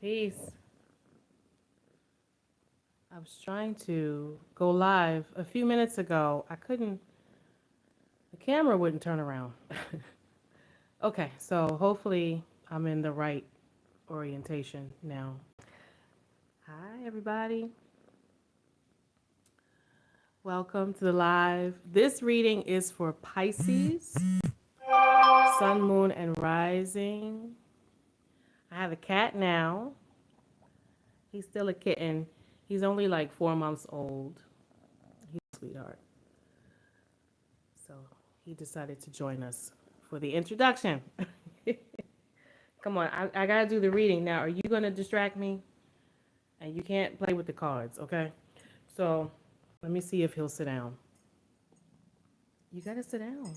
Peace. I was trying to go live a few minutes ago. I couldn't, the camera wouldn't turn around. Okay, so hopefully I'm in the right orientation now. Hi, everybody. Welcome to the live. This reading is for Pisces, Sun, Moon, and Rising. I have a cat now. He's still a kitten. He's only like 4 months old. He's a sweetheart. So he decided to join us for the introduction. Come on, I gotta do the reading now. Are you gonna distract me? And you can't play with the cards, okay? So let me see if he'll sit down. You gotta sit down.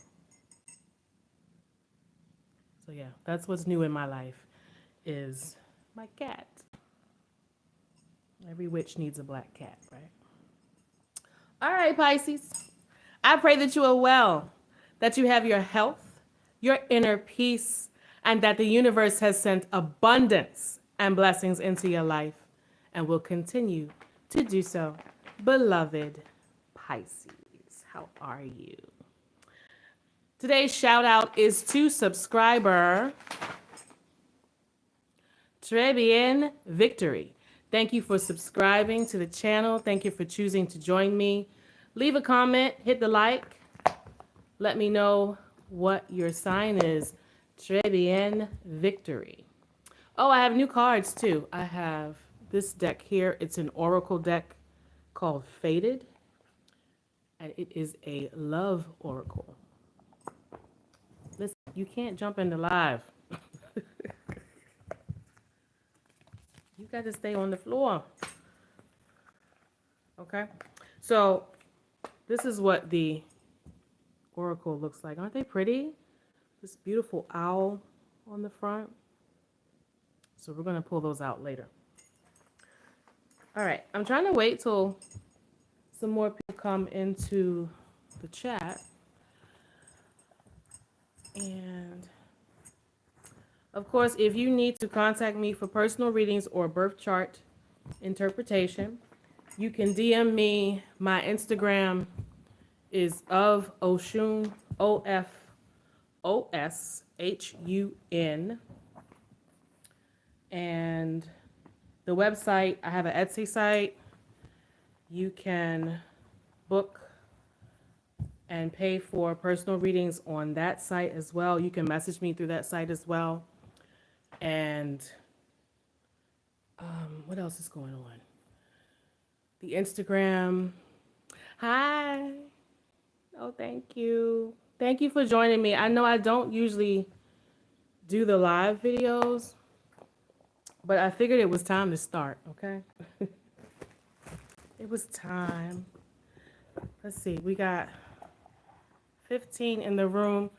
So yeah, that's what's new in my life is my cat. Every witch needs a black cat, right? All right, Pisces. I pray that you are well, that you have your health, your inner peace, and that the universe has sent abundance and blessings into your life and will continue to do so. Beloved Pisces, how are you? Today's shout out is to subscriber Trebien Victory. Thank you for subscribing to the channel. Thank you for choosing to join me. Leave a comment, hit the like. Let me know what your sign is. Trebien Victory. Oh, I have new cards too. I have this deck here. It's an oracle deck called Faded, and it is a love oracle. Listen, you can't jump into live. You got to stay on the floor. Okay? So, this is what the oracle looks like. Aren't they pretty? This beautiful owl on the front. So, we're going to pull those out later. All right. I'm trying to wait till some more people come into the chat. And of course, if you need to contact me for personal readings or birth chart interpretation, you can DM me. My Instagram is of Oshun, OFOSHUN. And the website, I have an Etsy site. You can book and pay for personal readings on that site as well. You can message me through that site as well. And what else is going on? The Instagram. Hi. Oh, thank you. Thank you for joining me. I know I don't usually do the live videos, but I figured it was time to start, okay? It was time. Let's see, we got 15 in the room.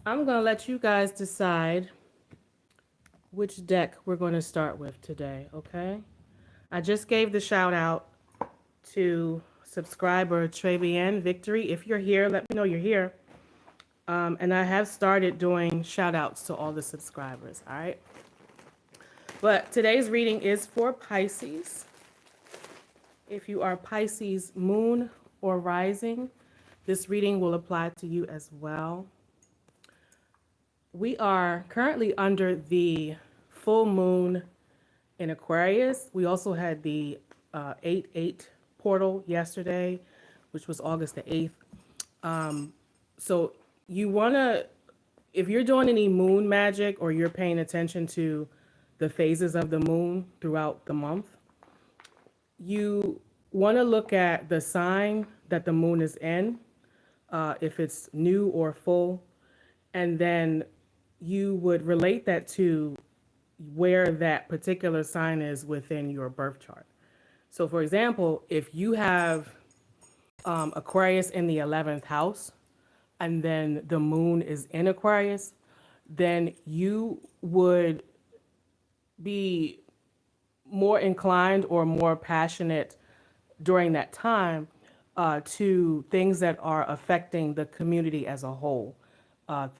I'm going to let you guys decide which deck we're going to start with today, okay? I just gave the shout out to subscriber Trebien Victory. If you're here, let me know you're here. And I have started doing shout outs to all the subscribers, all right? But today's reading is for Pisces. If you are Pisces moon or rising, this reading will apply to you as well. We are currently under the full moon in Aquarius. We also had the 8/8 portal yesterday, which was August the 8th. So you want to, if you're doing any moon magic or you're paying attention to the phases of the moon throughout the month, you want to look at the sign that the moon is in, if it's new or full, and then you would relate that to where that particular sign is within your birth chart. So for example, if you have Aquarius in the 11th house, and then the moon is in Aquarius, then you would be more inclined or more passionate during that time to things that are affecting the community as a whole.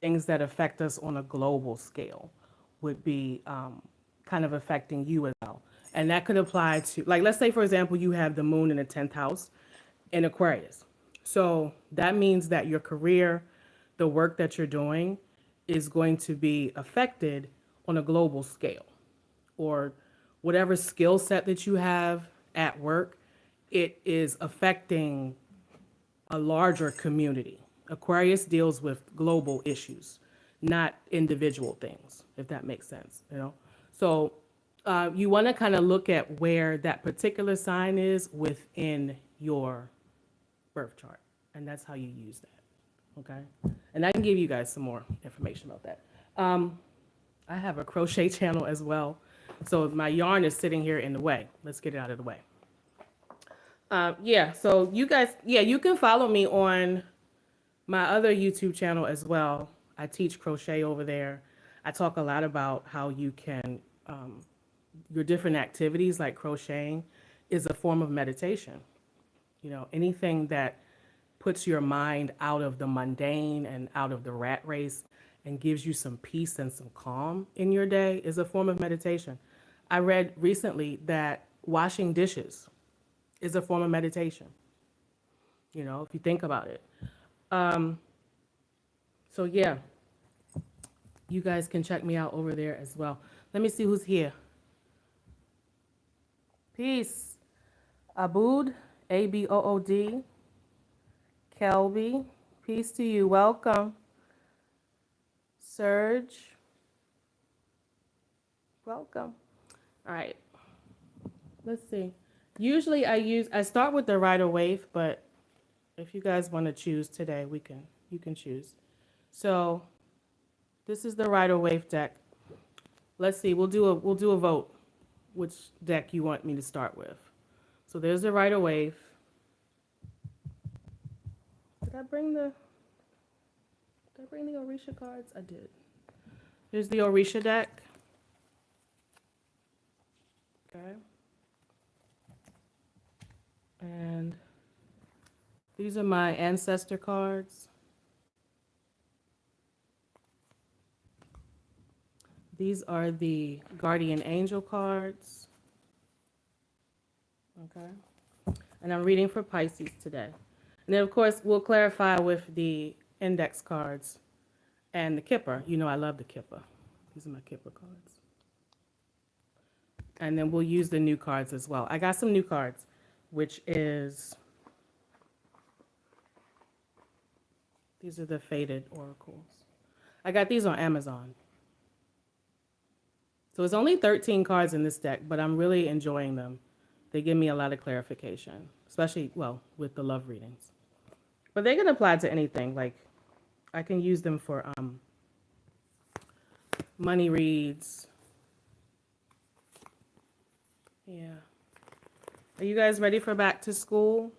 Things that affect us on a global scale would be kind of affecting you as well. And that could apply to, like, let's say, for example, you have the moon in the 10th house in Aquarius. So that means that your career, the work that you're doing, is going to be affected on a global scale, or whatever skill set that you have at work, it is affecting a larger community. Aquarius deals with global issues, not individual things, if that makes sense, you know? So you want to kind of look at where that particular sign is within your birth chart, and that's how you use that, okay? And I can give you guys some more information about that. I have a crochet channel as well, so my yarn is sitting here in the way. Let's get it out of the way. Yeah, so you guys, yeah, you can follow me on my other YouTube channel as well. I teach crochet over there. I talk a lot about how you can, your different activities like crocheting is a form of meditation. You know, anything that puts your mind out of the mundane and out of the rat race and gives you some peace and some calm in your day is a form of meditation. I read recently that washing dishes is a form of meditation, you know, if you think about it. So yeah, you guys can check me out over there as well. Let me see who's here. Peace. Abood, Abood. Kelby, peace to you. Welcome. Serge, welcome. All right, let's see. Usually I start with the Rider Waite, but if you guys want to choose today, you can choose. So this is the Rider Waite deck. Let's see, we'll do a vote which deck you want me to start with. So there's the Rider Waite. Did I bring the Orisha cards? I did. Here's the Orisha deck. Okay. And these are my ancestor cards. These are the guardian angel cards. Okay. And I'm reading for Pisces today. And then, of course, we'll clarify with the index cards and the Kipper. You know I love the Kipper. These are my Kipper cards. And then we'll use the new cards as well. I got some new cards, which is, these are the faded oracles. I got these on Amazon. So it's only 13 cards in this deck, but I'm really enjoying them. They give me a lot of clarification, especially, well, with the love readings. But they can apply to anything. Like, I can use them for money reads. Yeah. Are you guys ready for back to school?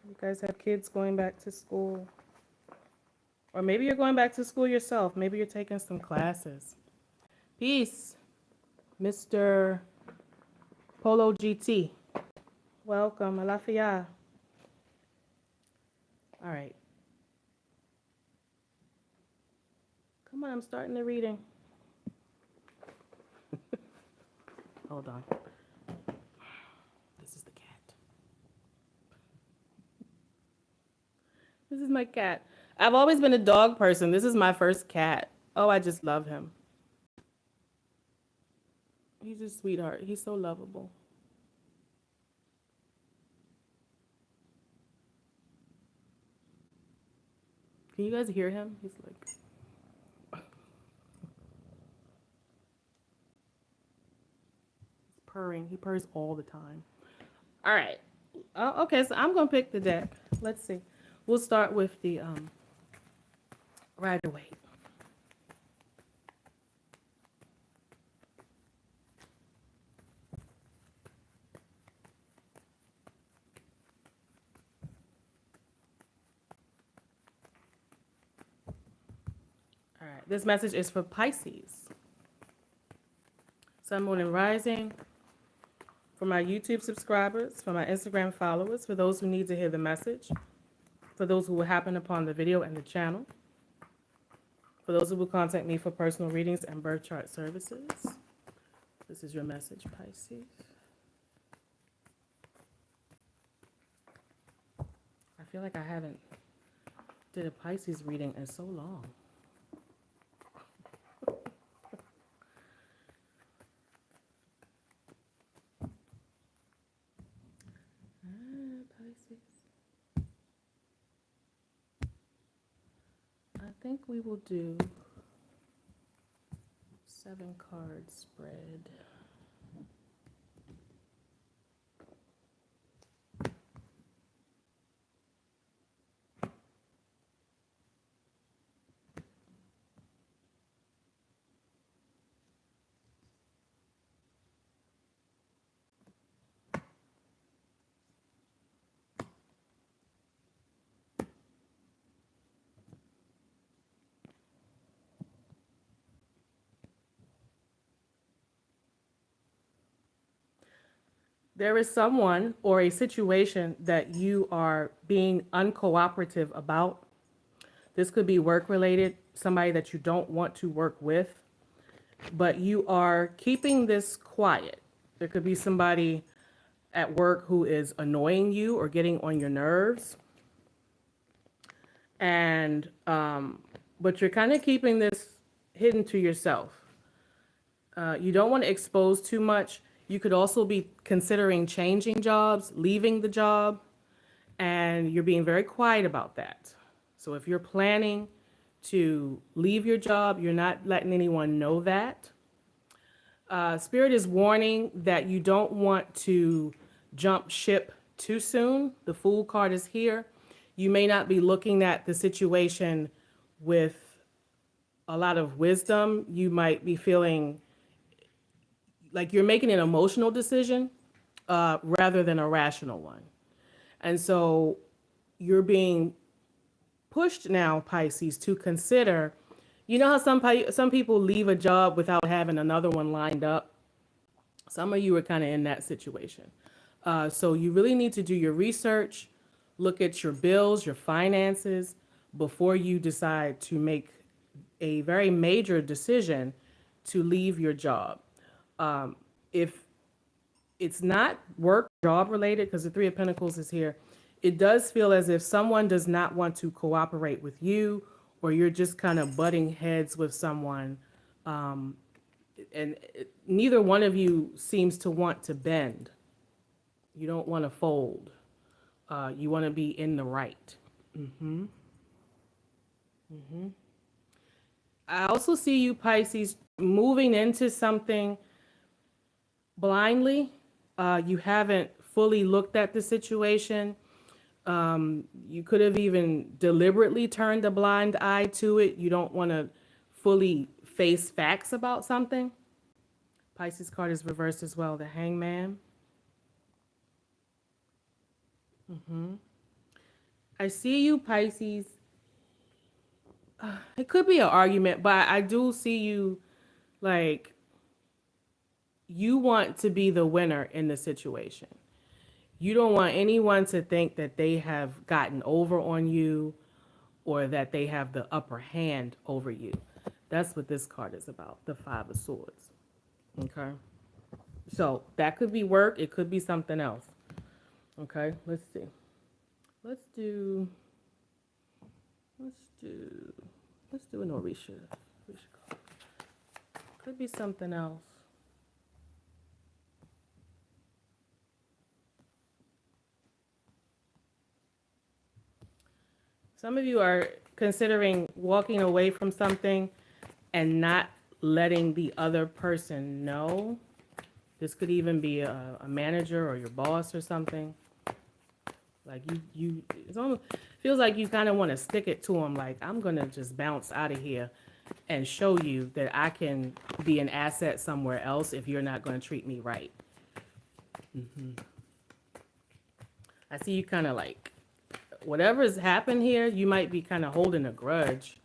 You guys have kids going back to school? Or maybe you're going back to school yourself. Maybe you're taking some classes. Peace, Mr. Polo GT. Welcome, Alafia. All right. Come on, I'm starting the reading. Hold on. This is the cat. This is my cat. I've always been a dog person. This is my first cat. Oh, I just love him. He's a sweetheart. He's so lovable. Can you guys hear him? He's like... He's purring. He purrs all the time. All right. Okay, so I'm going to pick the deck. Let's see. We'll start with the Rider Waite. All right, this message is for Pisces. Sun, Moon, and Rising. For my YouTube subscribers, for my Instagram followers, for those who need to hear the message, for those who will happen upon the video and the channel, For those who will contact me for personal readings and birth chart services, this is your message, Pisces. I feel like I haven't did a Pisces reading in so long. Pisces. I think we will do 7-card spread. There is someone or a situation that you are being uncooperative about. This could be work related, somebody that you don't want to work with, but you are keeping this quiet. There could be somebody at work who is annoying you or getting on your nerves. And, but you're kind of keeping this hidden to yourself. You don't want to expose too much. You could also be considering changing jobs, leaving the job, and you're being very quiet about that. So if you're planning to leave your job, you're not letting anyone know that. Spirit is warning that you don't want to jump ship too soon. The Fool card is here. You may not be looking at the situation with a lot of wisdom. You might be feeling like you're making an emotional decision rather than a rational one. And so you're being pushed now, Pisces, to consider, you know how some people leave a job without having another one lined up? Some of you are kind of in that situation. So you really need to do your research, look at your bills, your finances, before you decide to make a very major decision to leave your job. If it's not work job related, because the Three of Pentacles is here, it does feel as if someone does not want to cooperate with you, or you're just kind of butting heads with someone. Neither one of you seems to want to bend. You don't want to fold. You want to be in the right. I also see you, Pisces, moving into something blindly. You haven't fully looked at the situation. You could have even deliberately turned a blind eye to it. You don't want to fully face facts about something. Pisces card is reversed as well, the Hangman. I see you, Pisces. It could be an argument, but I do see you like you want to be the winner in the situation. You don't want anyone to think that they have gotten over on you or that they have the upper hand over you. That's what this card is about, the Five of Swords. Okay? So that could be work. It could be something else. Okay? Let's see. Let's do an Orisha card. Could be something else. Some of you are considering walking away from something and not letting the other person know. This could even be a manager or your boss or something. Like it almost feels like you kind of want to stick it to them. Like, I'm going to just bounce out of here and show you that I can be an asset somewhere else if you're not going to treat me right. I see you kind of like, whatever's happened here, you might be kind of holding a grudge.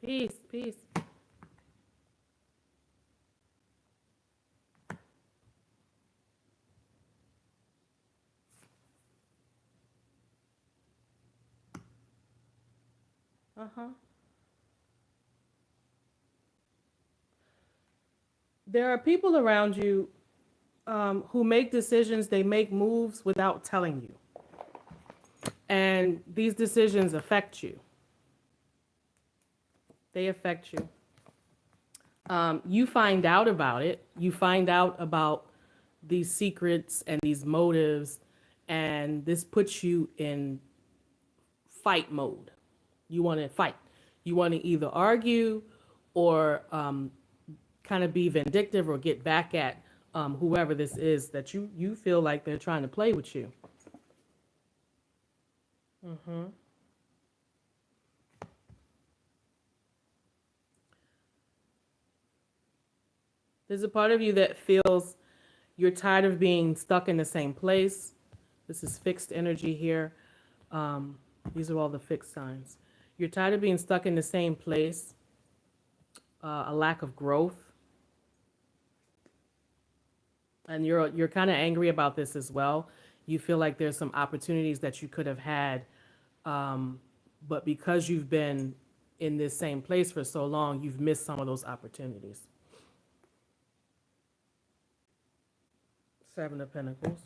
Peace, peace. Uh-huh. There are people around you who make decisions, they make moves without telling you. And these decisions affect you. They affect you. You find out about it. You find out about these secrets and these motives, and this puts you in fight mode. You want to fight. You want to either argue or kind of be vindictive or get back at whoever this is that you feel like they're trying to play with you. Mm-hmm. There's a part of you that feels you're tired of being stuck in the same place. This is fixed energy here. These are all the fixed signs. You're tired of being stuck in the same place, a lack of growth. And you're kind of angry about this as well. You feel like there's some opportunities that you could have had, but because you've been in this same place for so long, you've missed some of those opportunities. Seven of Pentacles.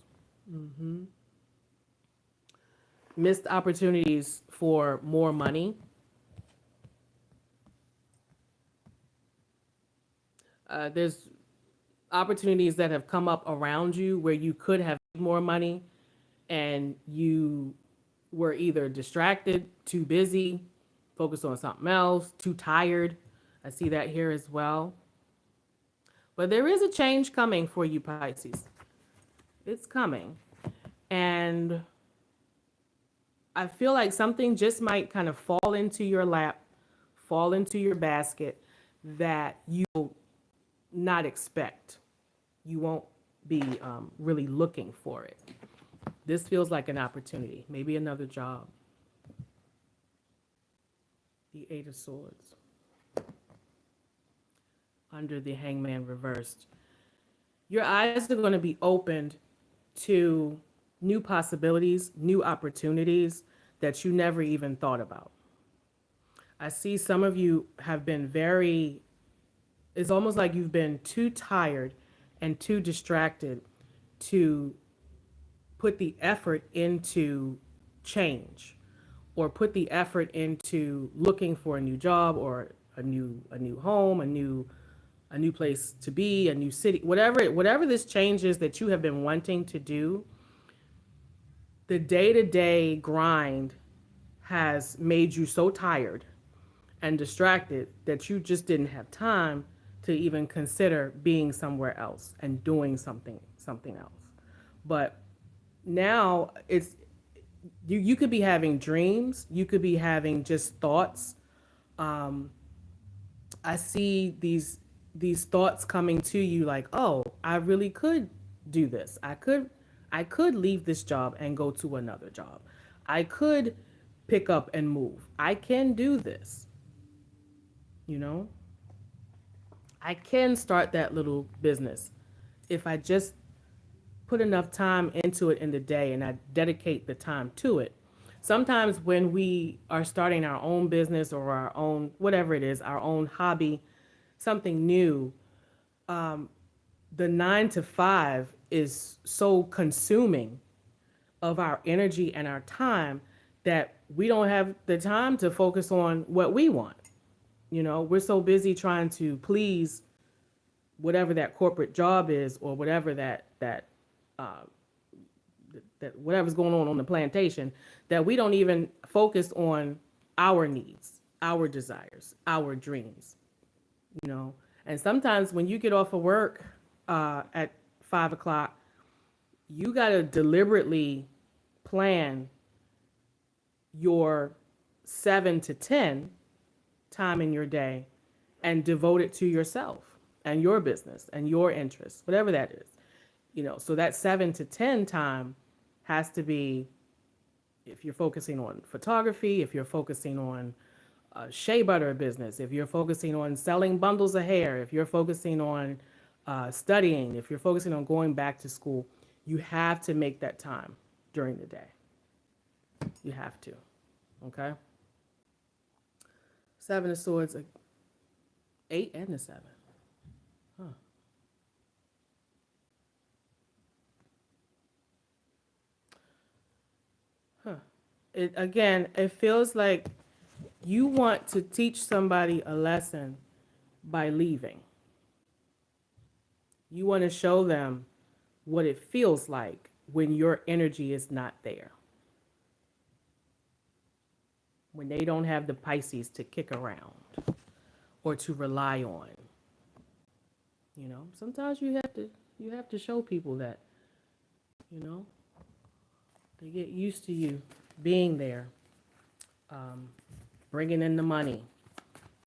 Mm-hmm. Missed opportunities for more money. There's opportunities that have come up around you where you could have more money and you were either distracted, too busy, focused on something else, too tired. I see that here as well. But there is a change coming for you, Pisces. It's coming. And I feel like something just might kind of fall into your lap, fall into your basket that you will not expect. You won't be really looking for it. This feels like an opportunity, maybe another job. The Eight of Swords. Under the Hangman reversed. Your eyes are going to be opened to new possibilities, new opportunities that you never even thought about. I see some of you have been it's almost like you've been too tired and too distracted to put the effort into change or put the effort into looking for a new job or a new home, a new place to be, a new city, whatever this change is that you have been wanting to do. The day-to-day grind has made you so tired and distracted that you just didn't have time to even consider being somewhere else and doing something else. But now you could be having dreams, you could be having just thoughts. I see these thoughts coming to you like, oh, I really could do this. I could leave this job and go to another job. I could pick up and move. I can do this. You know? I can start that little business if I just put enough time into it in the day and I dedicate the time to it. Sometimes when we are starting our own business or our own, whatever it is, our own hobby, something new, the 9 to 5 is so consuming of our energy and our time that we don't have the time to focus on what we want. You know, we're so busy trying to please whatever that corporate job is or whatever that whatever's going on the plantation that we don't even focus on our needs, our desires, our dreams. You know, and sometimes when you get off of work at 5 o'clock, you got to deliberately plan your 7 to 10 time in your day and devote it to yourself and your business and your interests, whatever that is. You know, so that 7 to 10 time has to be, if you're focusing on photography, if you're focusing on shea butter business, if you're focusing on selling bundles of hair, if you're focusing on studying, if you're focusing on going back to school, you have to make that time during the day. You have to, okay? Seven of Swords, 8 and the 7. Huh. Huh. It feels like you want to teach somebody a lesson by leaving. You want to show them what it feels like when your energy is not there. When they don't have the Pisces to kick around or to rely on. You know, sometimes you have to show people that, you know, they get used to you being there, bringing in the money,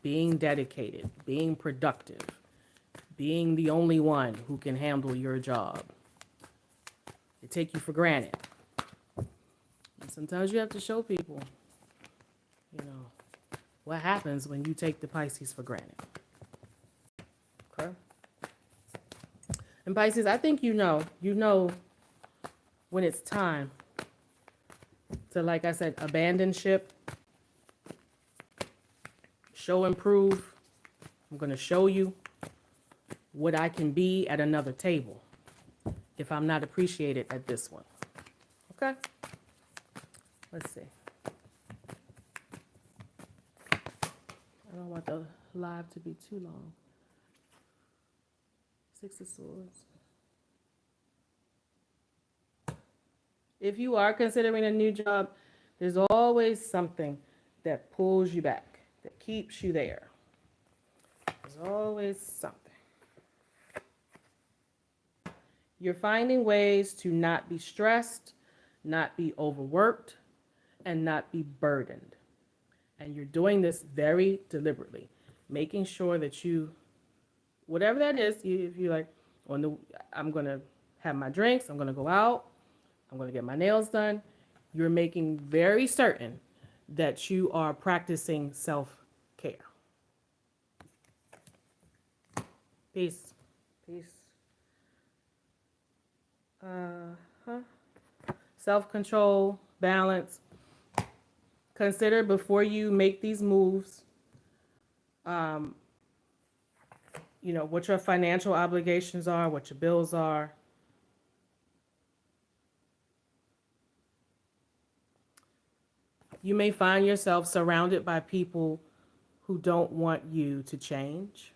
being dedicated, being productive, being the only one who can handle your job. They take you for granted. And sometimes you have to show people, you know, what happens when you take the Pisces for granted. Okay? And Pisces, I think you know when it's time to, like I said, abandon ship, show and prove. I'm going to show you what I can be at another table if I'm not appreciated at this one. Okay? Let's see. I don't want the live to be too long. 6 of Swords. If you are considering a new job, there's always something that pulls you back, that keeps you there. There's always something. You're finding ways to not be stressed, not be overworked, and not be burdened. And you're doing this very deliberately, making sure that you, whatever that is, if you like, I'm going to have my drinks, I'm going to go out, I'm going to get my nails done. You're making very certain that you are practicing self-care. Peace. Peace. Self-control, balance. Consider before you make these moves, you know, what your financial obligations are, what your bills are. You may find yourself surrounded by people who don't want you to change,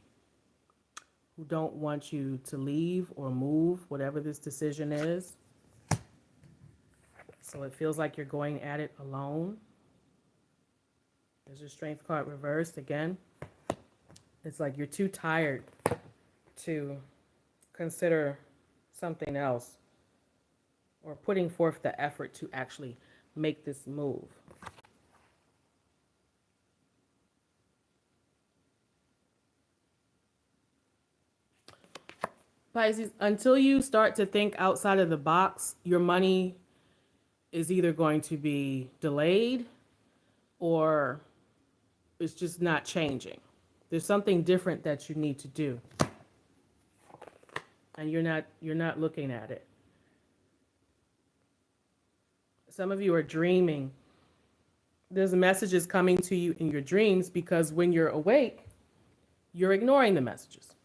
who don't want you to leave or move, whatever this decision is. So it feels like you're going at it alone. There's your Strength card reversed again. It's like you're too tired to consider something else or putting forth the effort to actually make this move. Pisces, until you start to think outside of the box, your money is either going to be delayed or it's just not changing. There's something different that you need to do. And you're not looking at it. Some of you are dreaming. There's messages coming to you in your dreams because when you're awake, you're ignoring the messages.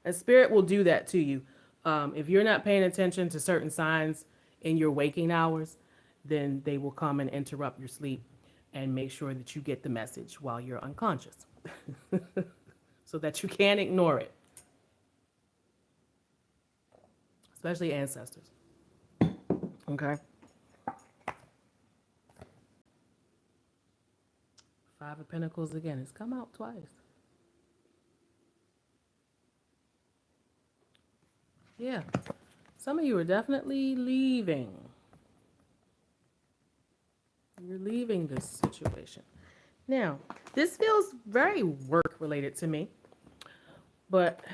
And spirit will do that to you. If you're not paying attention to certain signs in your waking hours, then they will come and interrupt your sleep and make sure that you get the message while you're unconscious so that you can't ignore it. Especially ancestors. Okay? 5 of Pentacles again. It's come out twice. Yeah. Some of you are definitely leaving. You're leaving this situation. Now, this feels very work related to me. But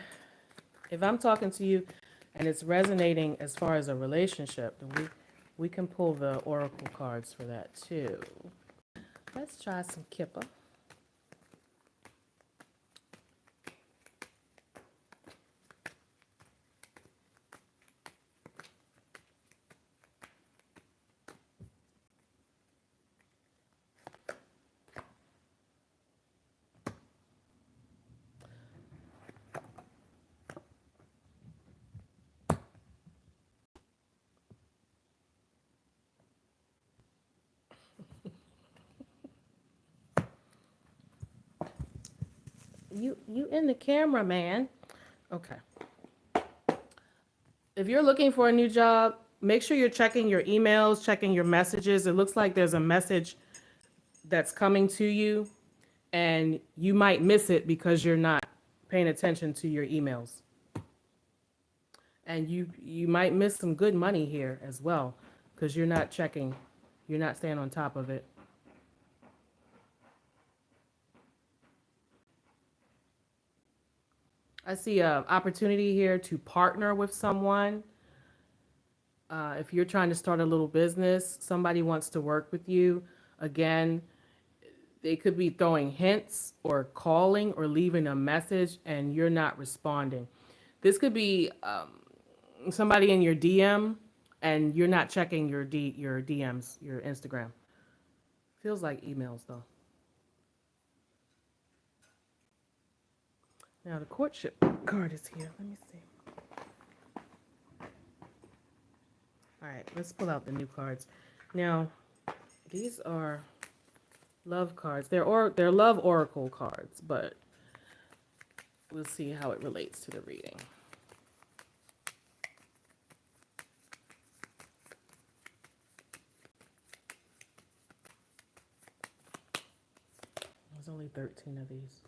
if I'm talking to you and it's resonating as far as a relationship, then we can pull the oracle cards for that too. Let's try some Kippa. You in the camera, man. Okay. If you're looking for a new job, make sure you're checking your emails, checking your messages. It looks like there's a message that's coming to you, and you might miss it because you're not paying attention to your emails. And you might miss some good money here as well because you're not checking, you're not staying on top of it. I see an opportunity here to partner with someone. If you're trying to start a little business, somebody wants to work with you. Again, they could be throwing hints or calling or leaving a message and you're not responding. This could be somebody in your DM and you're not checking your DMs, your Instagram. Feels like emails though. Now the courtship card is here. Let me see. All right, let's pull out the new cards. Now, these are love cards. They're love oracle cards, but we'll see how it relates to the reading. There's only 13 of these.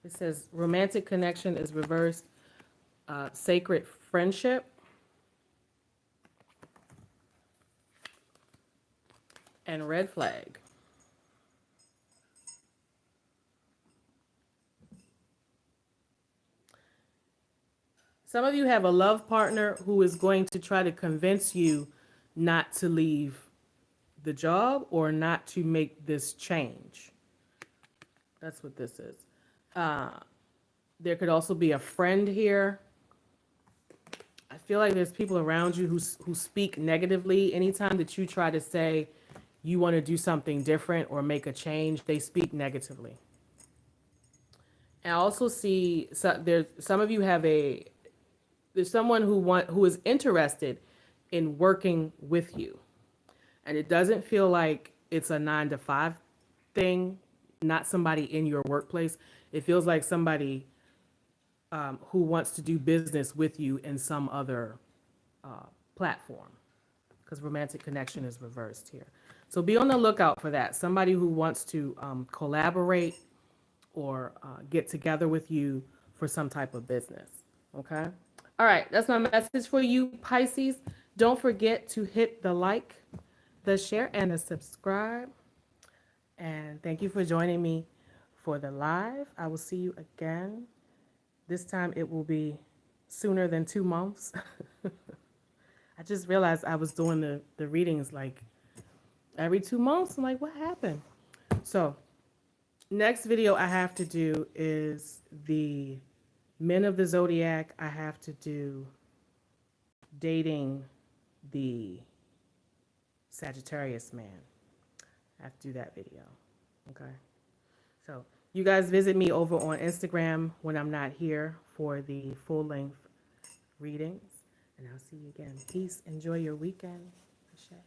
It says romantic connection is reversed, sacred friendship, and red flag. Some of you have a love partner who is going to try to convince you not to leave the job or not to make this change. That's what this is. There could also be a friend here. I feel like there's people around you who speak negatively. Anytime that you try to say you want to do something different or make a change, they speak negatively. And I also see some of you have there's someone who is interested in working with you. And it doesn't feel like it's a 9 to 5 thing, not somebody in your workplace. It feels like somebody who wants to do business with you in some other platform, because romantic connection is reversed here. So be on the lookout for that. Somebody who wants to collaborate or get together with you for some type of business. Okay? All right, that's my message for you, Pisces. Don't forget to hit the like, the share, and the subscribe. And thank you for joining me for the live. I will see you again. This time it will be sooner than 2 months. I just realized I was doing the readings like every 2 months. I'm like, what happened? So next video I have to do is the men of the zodiac. I have to do dating the Sagittarius man. I have to do that video. Okay. So you guys visit me over on Instagram when I'm not here for the full length readings. And I'll see you again. Peace. Enjoy your weekend. Ashe.